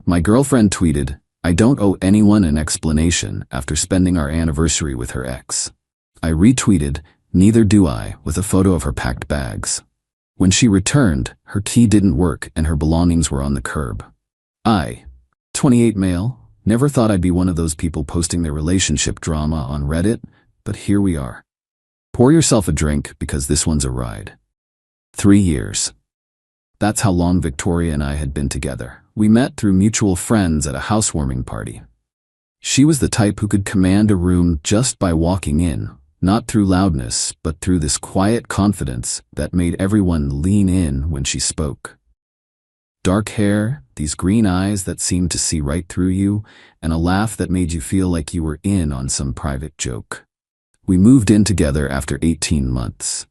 My girlfriend tweeted, "I don't owe anyone an explanation," after spending our anniversary with her ex. I retweeted, "Neither do I," with a photo of her packed bags. When she returned, her key didn't work and her belongings were on the curb. I, 28 male, never thought I'd be one of those people posting their relationship drama on Reddit, but here we are. Pour yourself a drink because this one's a ride. 3 years. That's how long Victoria and I had been together. We met through mutual friends at a housewarming party. She was the type who could command a room just by walking in, not through loudness, but through this quiet confidence that made everyone lean in when she spoke. Dark hair, these green eyes that seemed to see right through you, and a laugh that made you feel like you were in on some private joke. We moved in together after 18 months.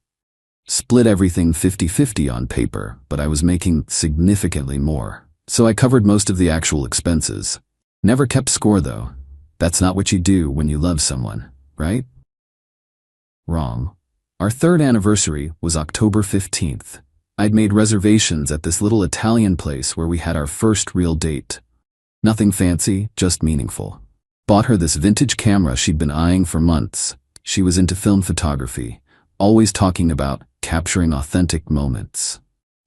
Split everything 50-50 on paper, but I was making significantly more, so I covered most of the actual expenses. Never kept score though. That's not what you do when you love someone, right? Wrong. Our third anniversary was October 15th. I'd made reservations at this little Italian place where we had our first real date. Nothing fancy, just meaningful. Bought her this vintage camera she'd been eyeing for months. She was into film photography, always talking about capturing authentic moments.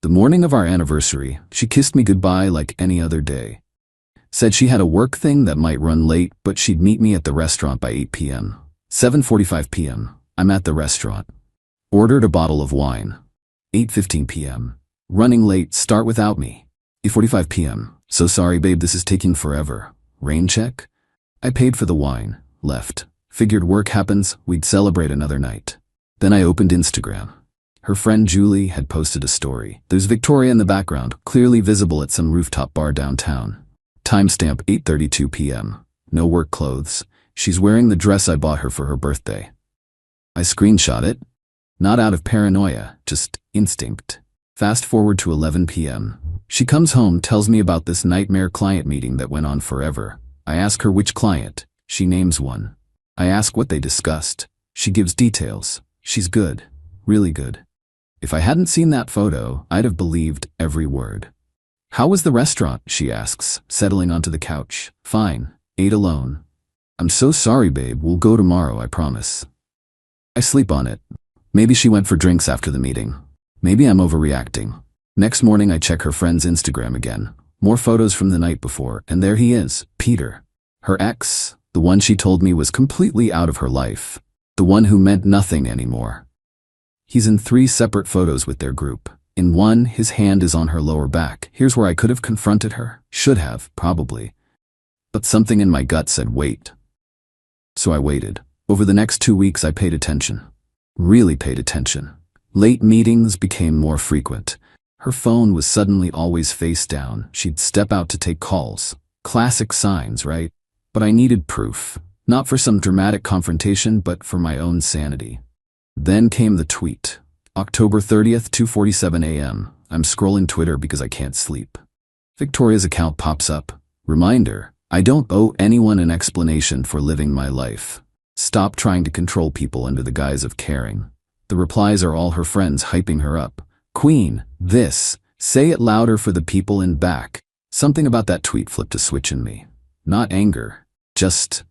The morning of our anniversary, she kissed me goodbye like any other day. Said she had a work thing that might run late, but she'd meet me at the restaurant by 8 p.m. 7:45 p.m. I'm at the restaurant. Ordered a bottle of wine. 8:15 p.m. Running late, start without me. 8:45 p.m. So sorry babe, this is taking forever. Rain check? I paid for the wine, left. Figured work happens, we'd celebrate another night. Then I opened Instagram. Her friend Julie had posted a story. There's Victoria in the background, clearly visible at some rooftop bar downtown. Timestamp 8:32 p.m. No work clothes. She's wearing the dress I bought her for her birthday. I screenshot it. Not out of paranoia, just instinct. Fast forward to 11 p.m. She comes home, tells me about this nightmare client meeting that went on forever. I ask her which client. She names one. I ask what they discussed. She gives details. She's good. Really good. If I hadn't seen that photo, I'd have believed every word. How was the restaurant? She asks, settling onto the couch. Fine. Ate alone. I'm so sorry, babe. We'll go tomorrow, I promise. I sleep on it. Maybe she went for drinks after the meeting. Maybe I'm overreacting. Next morning I check her friend's Instagram again. More photos from the night before, and there he is, Peter. Her ex, the one she told me was completely out of her life. The one who meant nothing anymore. He's in 3 separate photos with their group. In one, his hand is on her lower back. Here's where I could have confronted her. Should have, probably. But something in my gut said wait. So I waited. Over the next 2 weeks I paid attention. Really paid attention. Late meetings became more frequent. Her phone was suddenly always face down. She'd step out to take calls. Classic signs, right? But I needed proof. Not for some dramatic confrontation, but for my own sanity. Then came the tweet. October 30th, 2:47 a.m. I'm scrolling Twitter because I can't sleep. Victoria's account pops up. Reminder, I don't owe anyone an explanation for living my life. Stop trying to control people under the guise of caring. The replies are all her friends hyping her up. Queen, this, say it louder for the people in back. Something about that tweet flipped a switch in me. Not anger, just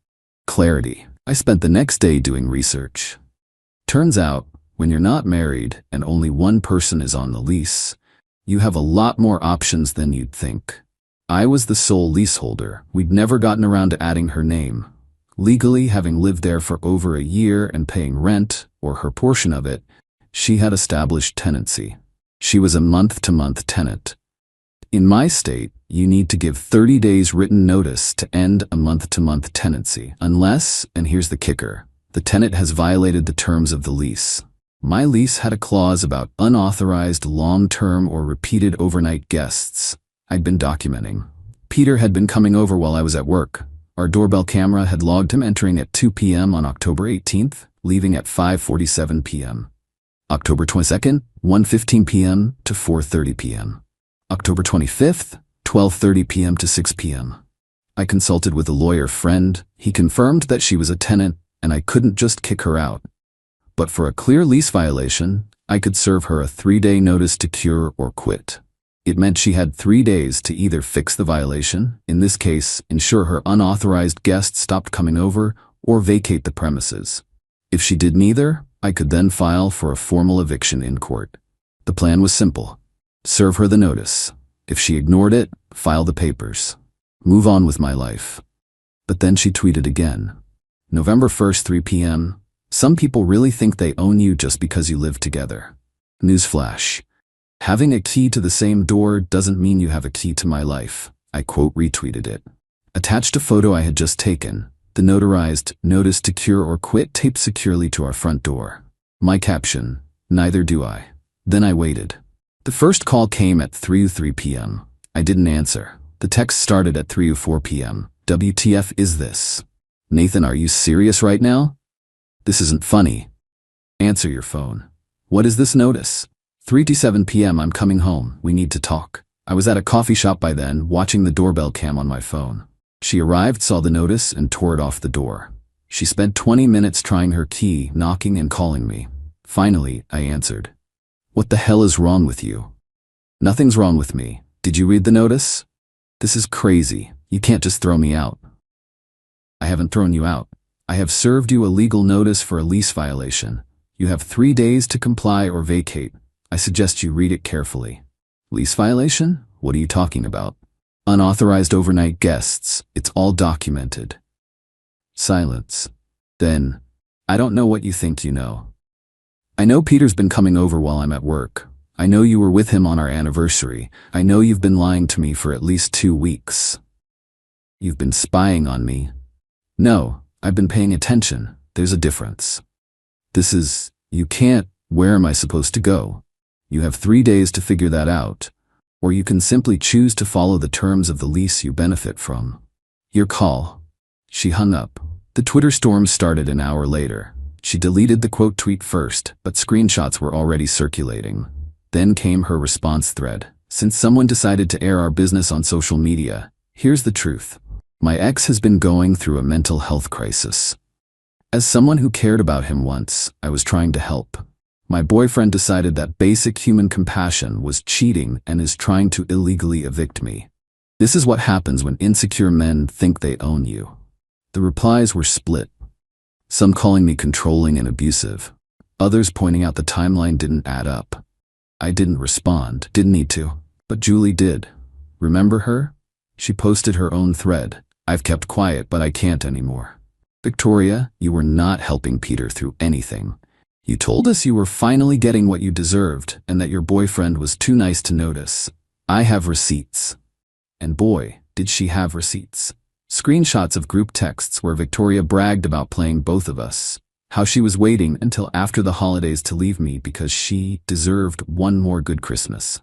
clarity. I spent the next day doing research. Turns out, when you're not married and only one person is on the lease, you have a lot more options than you'd think. I was the sole leaseholder. We'd never gotten around to adding her name. Legally, having lived there for over a year and paying rent, or her portion of it, she had established tenancy. She was a month-to-month tenant. In my state, you need to give 30 days written notice to end a month-to-month tenancy, unless, and here's the kicker, the tenant has violated the terms of the lease. My lease had a clause about unauthorized long-term or repeated overnight guests. I'd been documenting. Peter had been coming over while I was at work. Our doorbell camera had logged him entering at 2 p.m. on October 18th, leaving at 5:47 p.m. October 22nd, 1:15 p.m. to 4:30 p.m. October 25th, 12:30 p.m. to 6 p.m. I consulted with a lawyer friend. He confirmed that she was a tenant and I couldn't just kick her out. But for a clear lease violation, I could serve her a 3-day notice to cure or quit. It meant she had 3 days to either fix the violation, in this case, ensure her unauthorized guests stopped coming over, or vacate the premises. If she did neither, I could then file for a formal eviction in court. The plan was simple. Serve her the notice. If she ignored it, file the papers. Move on with my life. But then she tweeted again. November 1st, 3 p.m. Some people really think they own you just because you live together. Newsflash. Having a key to the same door doesn't mean you have a key to my life. I quote retweeted it. Attached a photo I had just taken, the notarized notice to cure or quit taped securely to our front door. My caption, neither do I. Then I waited. The first call came at 3:03 p.m. I didn't answer. The text started at 3:04 p.m. WTF is this? Nathan, are you serious right now? This isn't funny. Answer your phone. What is this notice? 3:07 p.m. I'm coming home. We need to talk. I was at a coffee shop by then, watching the doorbell cam on my phone. She arrived, saw the notice, and tore it off the door. She spent 20 minutes trying her key, knocking and calling me. Finally, I answered. What the hell is wrong with you? Nothing's wrong with me. Did you read the notice? This is crazy. You can't just throw me out. I haven't thrown you out. I have served you a legal notice for a lease violation. You have 3 days to comply or vacate. I suggest you read it carefully. Lease violation? What are you talking about? Unauthorized overnight guests. It's all documented. Silence. Then, I don't know what you think you know. I know Peter's been coming over while I'm at work. I know you were with him on our anniversary. I know you've been lying to me for at least 2 weeks. You've been spying on me. No, I've been paying attention. There's a difference. You can't. Where am I supposed to go? You have 3 days to figure that out. Or you can simply choose to follow the terms of the lease you benefit from. Your call. She hung up. The Twitter storm started an hour later. She deleted the quote tweet first, but screenshots were already circulating. Then came her response thread. Since someone decided to air our business on social media, here's the truth. My ex has been going through a mental health crisis. As someone who cared about him once, I was trying to help. My boyfriend decided that basic human compassion was cheating and is trying to illegally evict me. This is what happens when insecure men think they own you. The replies were split. Some calling me controlling and abusive. Others pointing out the timeline didn't add up. I didn't respond, didn't need to, but Julie did. Remember her? She posted her own thread. I've kept quiet, but I can't anymore. Victoria, you were not helping Peter through anything. You told us you were finally getting what you deserved and that your boyfriend was too nice to notice. I have receipts. And boy, did she have receipts. Screenshots of group texts where Victoria bragged about playing both of us. How she was waiting until after the holidays to leave me because she deserved one more good Christmas.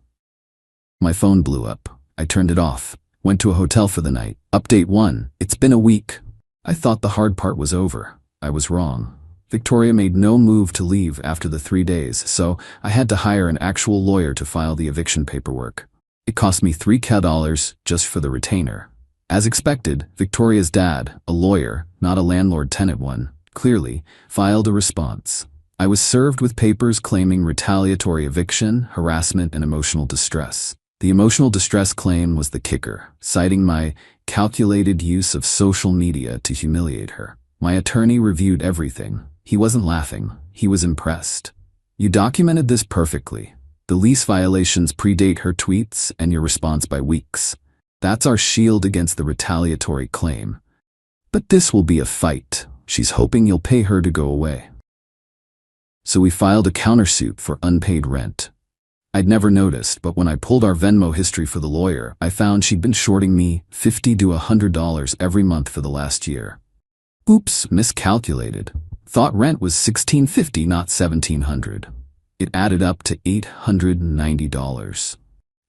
My phone blew up. I turned it off. Went to a hotel for the night. Update 1. It's been a week. I thought the hard part was over. I was wrong. Victoria made no move to leave after the 3 days, so I had to hire an actual lawyer to file the eviction paperwork. It cost me $3,000 just for the retainer. As expected, Victoria's dad, a lawyer, not a landlord-tenant one, clearly, filed a response. I was served with papers claiming retaliatory eviction, harassment, and emotional distress. The emotional distress claim was the kicker, citing my calculated use of social media to humiliate her. My attorney reviewed everything. He wasn't laughing. He was impressed. You documented this perfectly. The lease violations predate her tweets and your response by weeks. That's our shield against the retaliatory claim. But this will be a fight. She's hoping you'll pay her to go away. So we filed a countersuit for unpaid rent. I'd never noticed, but when I pulled our Venmo history for the lawyer, I found she'd been shorting me $50 to $100 every month for the last year. Oops, miscalculated. Thought rent was $1,650, not $1,700. It added up to $890.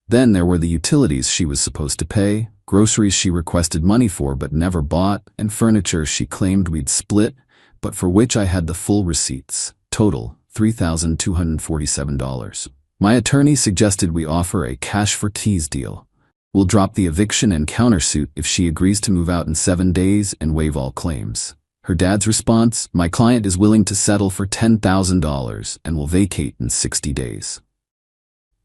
Then there were the utilities she was supposed to pay, groceries she requested money for but never bought, and furniture she claimed we'd split, but for which I had the full receipts. Total, $3,247. My attorney suggested we offer a cash-for-keys deal. We'll drop the eviction and countersuit if she agrees to move out in 7 days and waive all claims. Her dad's response, my client is willing to settle for $10,000 and will vacate in 60 days.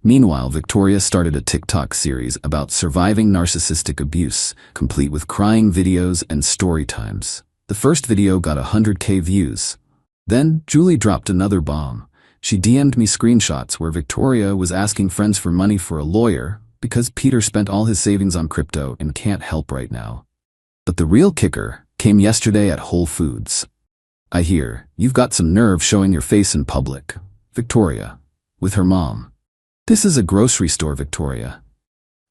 Meanwhile, Victoria started a TikTok series about surviving narcissistic abuse, complete with crying videos and story times. The first video got 100K views. Then, Julie dropped another bomb. She DM'd me screenshots where Victoria was asking friends for money for a lawyer because Peter spent all his savings on crypto and can't help right now. But the real kicker came yesterday at Whole Foods. I hear, you've got some nerve showing your face in public. Victoria, with her mom. This is a grocery store, Victoria.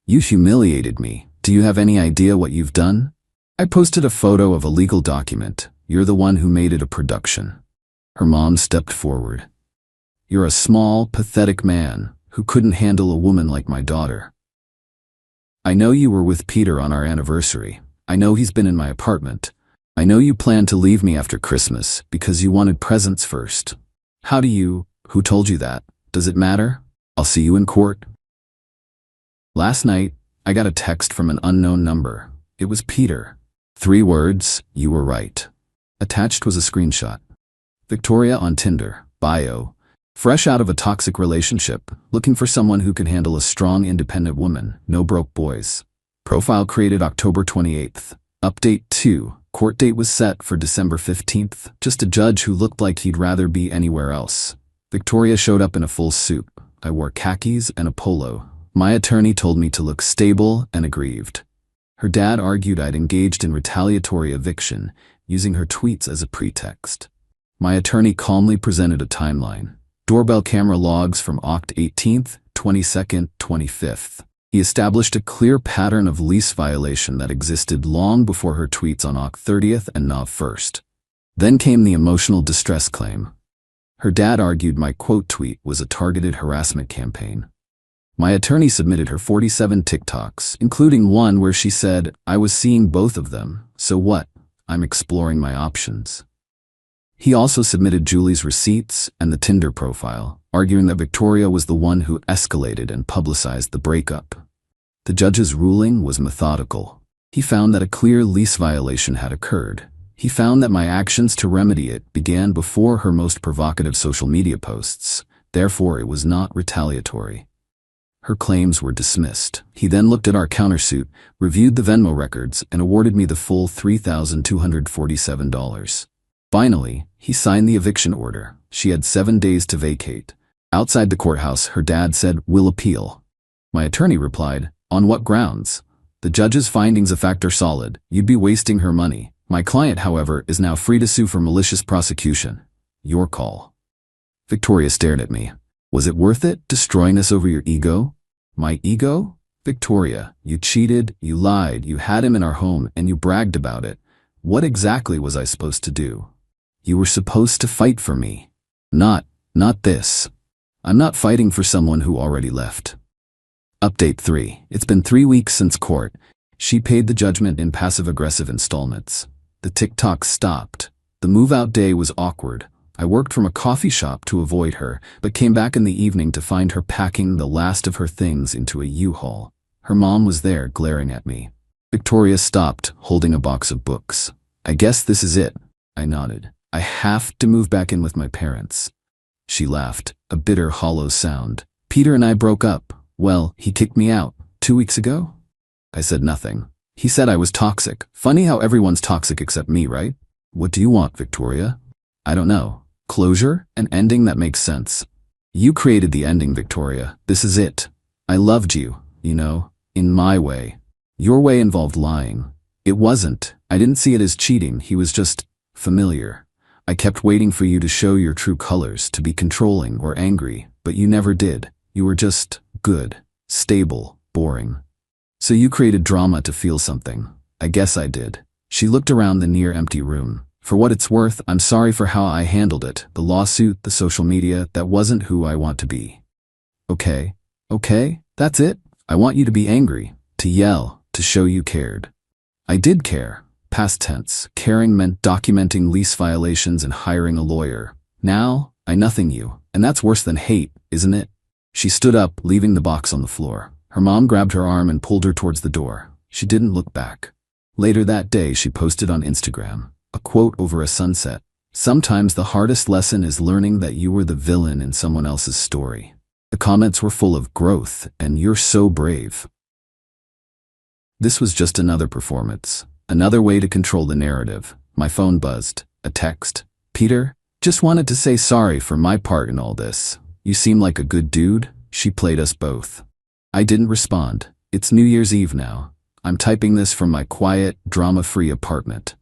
You humiliated me. Do you have any idea what you've done? I posted a photo of a legal document. You're the one who made it a production. Her mom stepped forward. You're a small, pathetic man who couldn't handle a woman like my daughter. I know you were with Peter on our anniversary. I know he's been in my apartment. I know you planned to leave me after Christmas because you wanted presents first. Who told you that? Does it matter? I'll see you in court. Last night, I got a text from an unknown number. It was Peter. 3 words, you were right. Attached was a screenshot. Victoria on Tinder, bio. Fresh out of a toxic relationship, looking for someone who can handle a strong, independent woman, no broke boys. Profile created October 28th. Update 2. Court date was set for December 15th. Just a judge who looked like he'd rather be anywhere else. Victoria showed up in a full suit. I wore khakis and a polo. My attorney told me to look stable and aggrieved. Her dad argued I'd engaged in retaliatory eviction, using her tweets as a pretext. My attorney calmly presented a timeline. Doorbell camera logs from Oct 18th, 22nd, 25th. He established a clear pattern of lease violation that existed long before her tweets on Oct 30th and Nov 1st. Then came the emotional distress claim. Her dad argued my quote tweet was a targeted harassment campaign. My attorney submitted her 47 TikToks, including one where she said, I was seeing both of them, so what? I'm exploring my options. He also submitted Julie's receipts and the Tinder profile, arguing that Victoria was the one who escalated and publicized the breakup. The judge's ruling was methodical. He found that a clear lease violation had occurred. He found that my actions to remedy it began before her most provocative social media posts. Therefore, it was not retaliatory. Her claims were dismissed. He then looked at our countersuit, reviewed the Venmo records, and awarded me the full $3,247. Finally, he signed the eviction order. She had 7 days to vacate. Outside the courthouse, her dad said, "We'll appeal." My attorney replied, "On what grounds? The judge's findings of fact are solid. You'd be wasting her money. My client, however, is now free to sue for malicious prosecution. Your call." Victoria stared at me. Was it worth it, destroying this over your ego? My ego? Victoria, you cheated, you lied, you had him in our home, and you bragged about it. What exactly was I supposed to do? You were supposed to fight for me. Not this. I'm not fighting for someone who already left. Update 3. It's been 3 weeks since court. She paid the judgment in passive-aggressive installments. The TikTok stopped. The move-out day was awkward. I worked from a coffee shop to avoid her, but came back in the evening to find her packing the last of her things into a U-Haul. Her mom was there, glaring at me. Victoria stopped, holding a box of books. I guess this is it. I nodded. I have to move back in with my parents. She laughed, a bitter, hollow sound. Peter and I broke up. Well, he kicked me out 2 weeks ago? I said nothing. He said I was toxic. Funny how everyone's toxic except me, right? What do you want, Victoria? I don't know. Closure? An ending that makes sense. You created the ending, Victoria. This is it. I loved you, in my way. Your way involved lying. It wasn't. I didn't see it as cheating. He was just familiar. I kept waiting for you to show your true colors, to be controlling or angry, but you never did. You were just good, stable, boring. So you created drama to feel something. I guess I did. She looked around the near-empty room. For what it's worth, I'm sorry for how I handled it. The lawsuit, the social media, that wasn't who I want to be. Okay, that's it. I want you to be angry, to yell, to show you cared. I did care. Past tense. Caring meant documenting lease violations and hiring a lawyer. Now, I nothing you, and that's worse than hate, isn't it? She stood up, leaving the box on the floor. Her mom grabbed her arm and pulled her towards the door. She didn't look back. Later that day, she posted on Instagram, a quote over a sunset. Sometimes the hardest lesson is learning that you were the villain in someone else's story. The comments were full of growth and "you're so brave." This was just another performance, another way to control the narrative. My phone buzzed. A text. "Peter, just wanted to say sorry for my part in all this. You seem like a good dude." She played us both. I didn't respond. It's New Year's Eve now. I'm typing this from my quiet, drama-free apartment.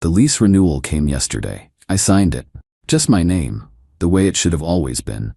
The lease renewal came yesterday. I signed it. Just my name, the way it should have always been.